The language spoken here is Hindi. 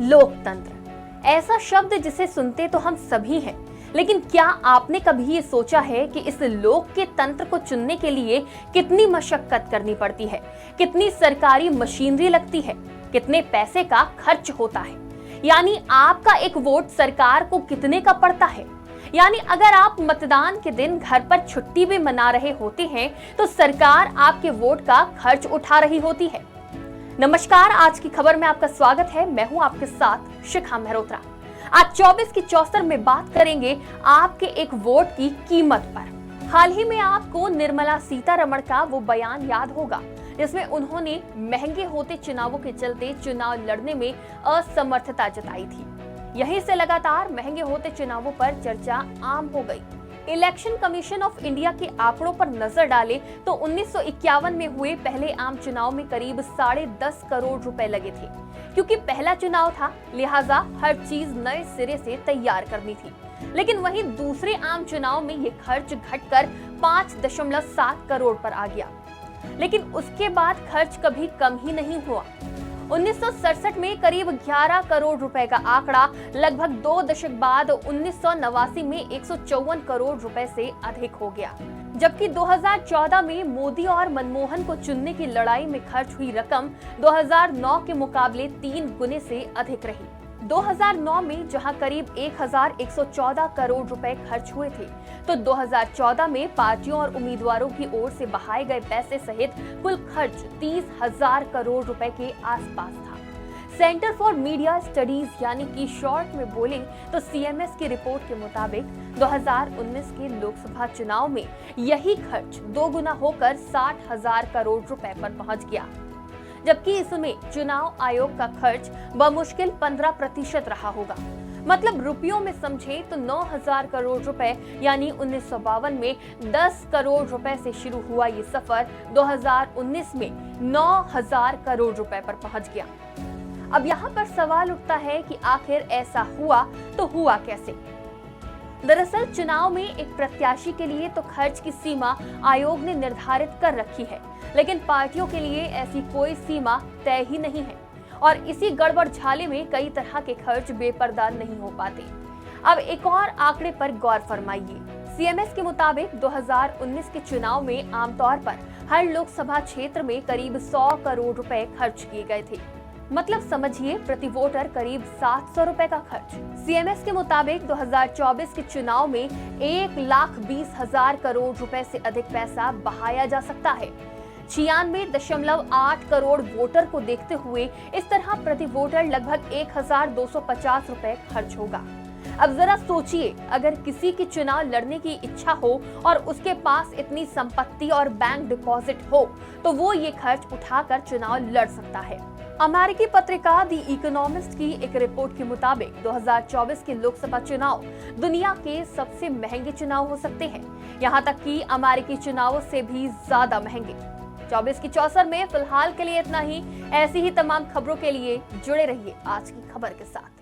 लोकतंत्र ऐसा शब्द जिसे सुनते तो हम सभी हैं, लेकिन क्या आपने कभी ये सोचा है कि इस लोक के तंत्र को चुनने के लिए कितनी मशक्कत करनी पड़ती है, कितनी सरकारी मशीनरी लगती है, कितने पैसे का खर्च होता है। यानी आपका एक वोट सरकार को कितने का पड़ता है। यानी अगर आप मतदान के दिन घर पर छुट्टी भी मना रहे होते हैं तो सरकार आपके वोट का खर्च उठा रही होती है। नमस्कार, आज की खबर में आपका स्वागत है। मैं हूं आपके साथ शिखा मेहरोत्रा। आज 24 की 74 में बात करेंगे आपके एक वोट की कीमत पर। हाल ही में आपको निर्मला सीतारमण का वो बयान याद होगा जिसमें उन्होंने महंगे होते चुनावों के चलते चुनाव लड़ने में असमर्थता जताई थी। यहीं से लगातार महंगे होते चुनावों पर चर्चा आम हो गई। इलेक्शन कमीशन ऑफ इंडिया के आंकड़ों पर नजर डालें तो 1951 में हुए पहले आम चुनाव में करीब 10.5 करोड़ रुपए लगे थे। क्योंकि पहला चुनाव था, लिहाजा हर चीज नए सिरे से तैयार करनी थी। लेकिन वहीं दूसरे आम चुनाव में ये खर्च घटकर 5.7 करोड़ पर आ गया। लेकिन उसके बाद खर्च कभी कम ही नहीं हुआ। 1967 में करीब 11 करोड़ रुपए का आंकड़ा लगभग 2 दशक बाद 1989 में 154 करोड़ रुपए से अधिक हो गया। जबकि 2014 में मोदी और मनमोहन को चुनने की लड़ाई में खर्च हुई रकम 2009 के मुकाबले 3 गुने से अधिक रही। 2009 में जहां करीब 1114 करोड़ रुपए खर्च हुए थे, तो 2014 में पार्टियों और उम्मीदवारों की ओर से बहाए गए पैसे सहित कुल खर्च 30,000 करोड़ रुपए के आसपास था। सेंटर फॉर मीडिया स्टडीज यानी कि शॉर्ट में बोले तो सीएमएस की रिपोर्ट के मुताबिक 2019 के लोकसभा चुनाव में यही खर्च 2 गुना होकर 60,000 करोड़ रुपए पर पहुंच गया। जबकि इसमें चुनाव आयोग का खर्च बमुश्किल 15% रहा होगा। मतलब रुपयों में समझे तो 9,000 करोड़ रुपए यानी 1952 में 10 करोड़ रुपए से शुरू हुआ ये सफर 2019 में 9,000 करोड़ रुपए पर पहुंच गया। अब यहाँ पर सवाल उठता है कि आखिर ऐसा हुआ तो हुआ कैसे। दरअसल चुनाव में एक प्रत्याशी के लिए तो खर्च की सीमा आयोग ने निर्धारित कर रखी है, लेकिन पार्टियों के लिए ऐसी कोई सीमा तय ही नहीं है और इसी गड़बड़ झाले में कई तरह के खर्च बेपर्दा नहीं हो पाते। अब एक और आंकड़े पर गौर फरमाइए। सीएमएस के मुताबिक 2019 के चुनाव में आमतौर पर हर लोकसभा क्षेत्र में करीब 100 करोड़ रुपए खर्च किए गए थे। मतलब समझिए प्रति वोटर करीब 700 रुपए का खर्च। सीएमएस के मुताबिक 2024 के चुनाव में 1,20,000 करोड़ रुपए से अधिक पैसा बहाया जा सकता है। 96.8 करोड़ वोटर को देखते हुए इस तरह प्रति वोटर लगभग 1,250 रुपए खर्च होगा। अब जरा सोचिए, अगर किसी की चुनाव लड़ने की इच्छा हो और उसके पास इतनी संपत्ति और बैंक डिपॉजिट हो तो वो ये खर्च उठाकर चुनाव लड़ सकता है। अमेरिकी पत्रिका द इकोनॉमिस्ट की एक रिपोर्ट के मुताबिक 2024 के लोकसभा चुनाव दुनिया के सबसे महंगे चुनाव हो सकते हैं, यहाँ तक कि अमेरिकी चुनावों से भी ज्यादा महंगे। 24 की 74 में फिलहाल के लिए इतना ही। ऐसी ही तमाम खबरों के लिए जुड़े रहिए आज की खबर के साथ।